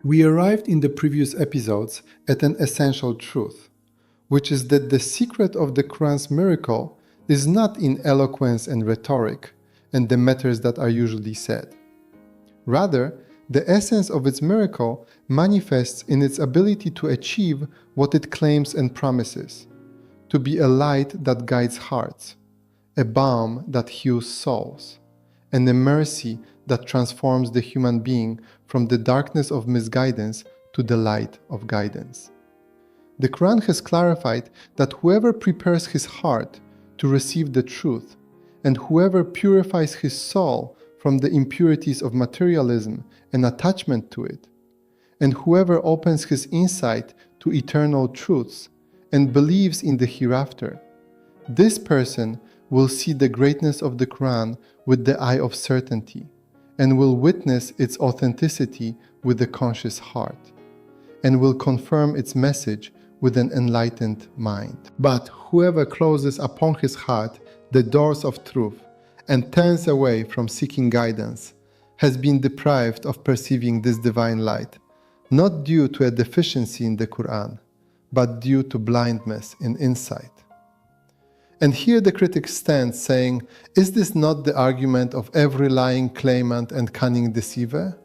We arrived in the previous episodes at an essential truth, which is that the secret of the Quran's miracle is not in eloquence and rhetoric and the matters that are usually said. Rather, the essence of its miracle manifests in its ability to achieve what it claims and promises, to be a light that guides hearts, a balm that heals souls, and a mercy that transforms the human being from the darkness of misguidance to the light of guidance. The Quran has clarified that whoever prepares his heart to receive the truth, and whoever purifies his soul from the impurities of materialism and attachment to it, and whoever opens his insight to eternal truths and believes in the hereafter, this person will see the greatness of the Quran with the eye of certainty, and will witness its authenticity with the conscious heart, and will confirm its message with an enlightened mind. But whoever closes upon his heart the doors of truth and turns away from seeking guidance has been deprived of perceiving this divine light, not due to a deficiency in the Quran, but due to blindness in insight. And here the critic stands saying, is this not the argument of every lying claimant and cunning deceiver?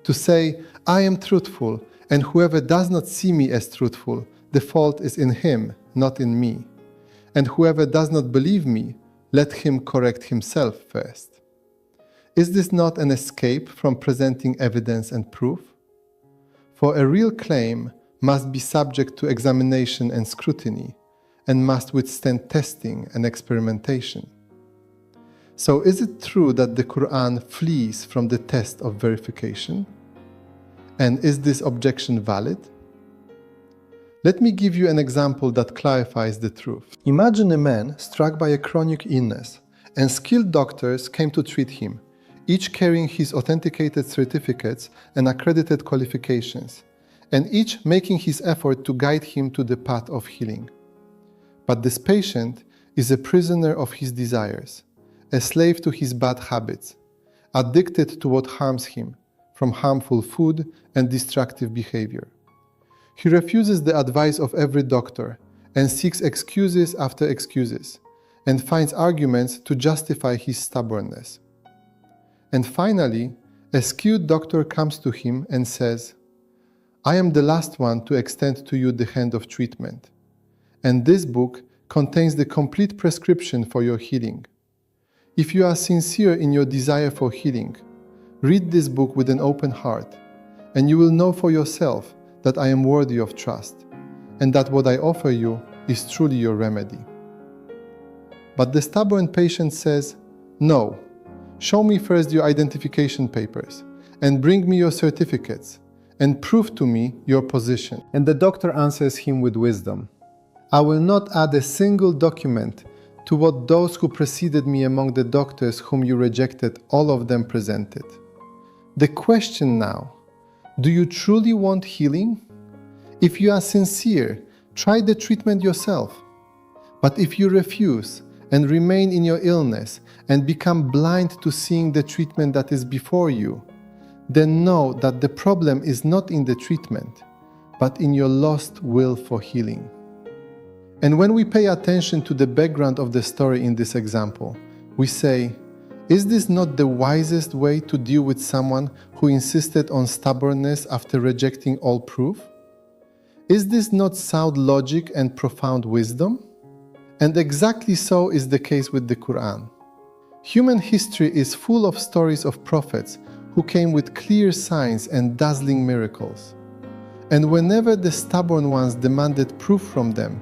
To say, I am truthful, and whoever does not see me as truthful, the fault is in him, not in me. And whoever does not believe me, let him correct himself first. Is this not an escape from presenting evidence and proof? For a real claim must be subject to examination and scrutiny, and must withstand testing and experimentation. So is it true that the Quran flees from the test of verification? And is this objection valid? Let me give you an example that clarifies the truth. Imagine a man struck by a chronic illness, and skilled doctors came to treat him, each carrying his authenticated certificates and accredited qualifications, and each making his effort to guide him to the path of healing. But this patient is a prisoner of his desires, a slave to his bad habits, addicted to what harms him, from harmful food and destructive behavior. He refuses the advice of every doctor and seeks excuses after excuses, and finds arguments to justify his stubbornness. And finally, a skilled doctor comes to him and says, I am the last one to extend to you the hand of treatment, and this book contains the complete prescription for your healing. If you are sincere in your desire for healing, read this book with an open heart, and you will know for yourself that I am worthy of trust, and that what I offer you is truly your remedy. But the stubborn patient says, no, show me first your identification papers, and bring me your certificates, and prove to me your position. And the doctor answers him with wisdom, I will not add a single document to what those who preceded me among the doctors whom you rejected, all of them presented. The question now, do you truly want healing? If you are sincere, try the treatment yourself. But if you refuse and remain in your illness and become blind to seeing the treatment that is before you, then know that the problem is not in the treatment, but in your lost will for healing. And when we pay attention to the background of the story in this example, we say, is this not the wisest way to deal with someone who insisted on stubbornness after rejecting all proof? Is this not sound logic and profound wisdom? And exactly so is the case with the Quran. Human history is full of stories of prophets who came with clear signs and dazzling miracles. And whenever the stubborn ones demanded proof from them,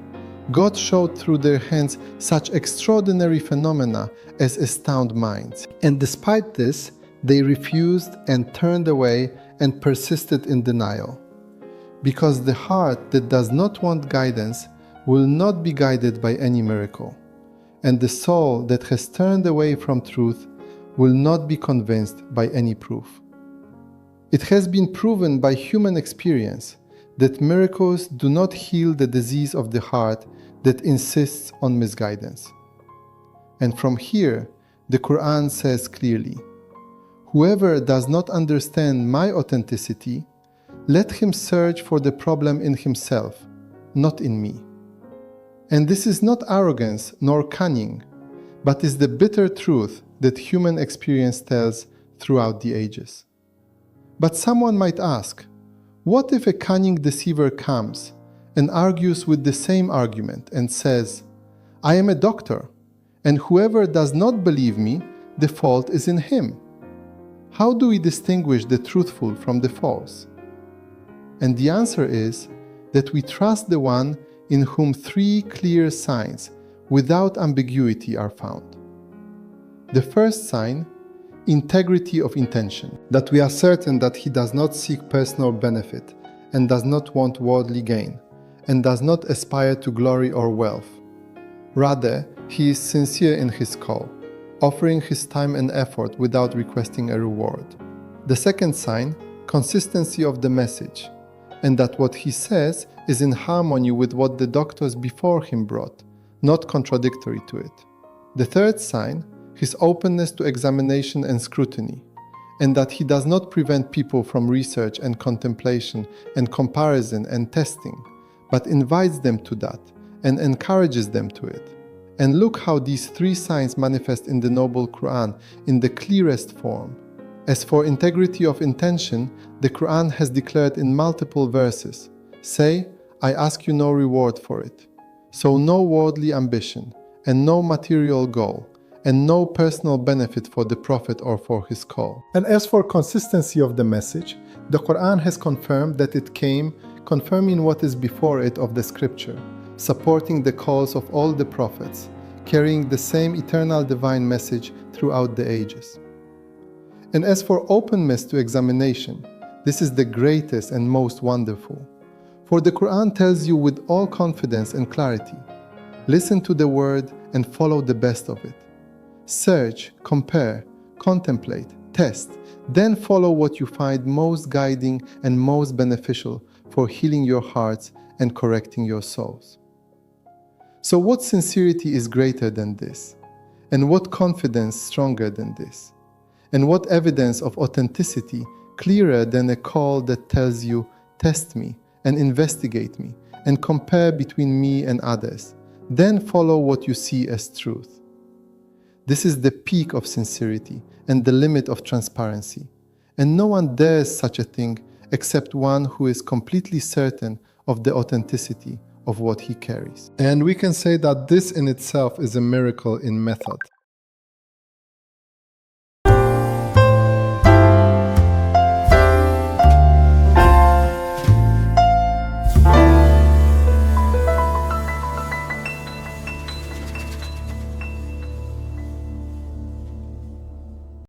God showed through their hands such extraordinary phenomena as astound minds. And despite this, they refused and turned away and persisted in denial. Because the heart that does not want guidance will not be guided by any miracle, and the soul that has turned away from truth will not be convinced by any proof. It has been proven by human experience that miracles do not heal the disease of the heart that insists on misguidance. And from here, the Quran says clearly, whoever does not understand my authenticity, Let him search for the problem in himself, not in me. And this is not arrogance nor cunning, but is the bitter truth that human experience tells throughout the ages. But someone might ask, what if a cunning deceiver comes and argues with the same argument and says, I am a doctor, and whoever does not believe me, the fault is in him? How do we distinguish the truthful from the false? And the answer is that we trust the one in whom three clear signs without ambiguity are found. The first sign, integrity of intention, that we are certain that he does not seek personal benefit and does not want worldly gain, and does not aspire to glory or wealth. Rather, he is sincere in his call, offering his time and effort without requesting a reward. The second sign, consistency of the message, and that what he says is in harmony with what the doctors before him brought, not contradictory to it. The third sign, his openness to examination and scrutiny, and that he does not prevent people from research and contemplation and comparison and testing, but invites them to that and encourages them to it. And look how these three signs manifest in the Noble Quran in the clearest form. As for integrity of intention, the Quran has declared in multiple verses, say, I ask you no reward for it. So no worldly ambition, and no material goal, and no personal benefit for the Prophet or for his call. And as for consistency of the message, the Quran has confirmed that it came confirming what is before it of the scripture, supporting the calls of all the prophets, carrying the same eternal divine message throughout the ages. And as for openness to examination, this is the greatest and most wonderful. For the Quran tells you with all confidence and clarity, listen to the word and follow the best of it. Search, compare, contemplate, test, then follow what you find most guiding and most beneficial for healing your hearts and correcting your souls. So what sincerity is greater than this? And what confidence stronger than this? And what evidence of authenticity clearer than a call that tells you, test me and investigate me and compare between me and others, then follow what you see as truth. This is the peak of sincerity and the limit of transparency, and no one dares such a thing except one who is completely certain of the authenticity of what he carries. And we can say that this in itself is a miracle in method,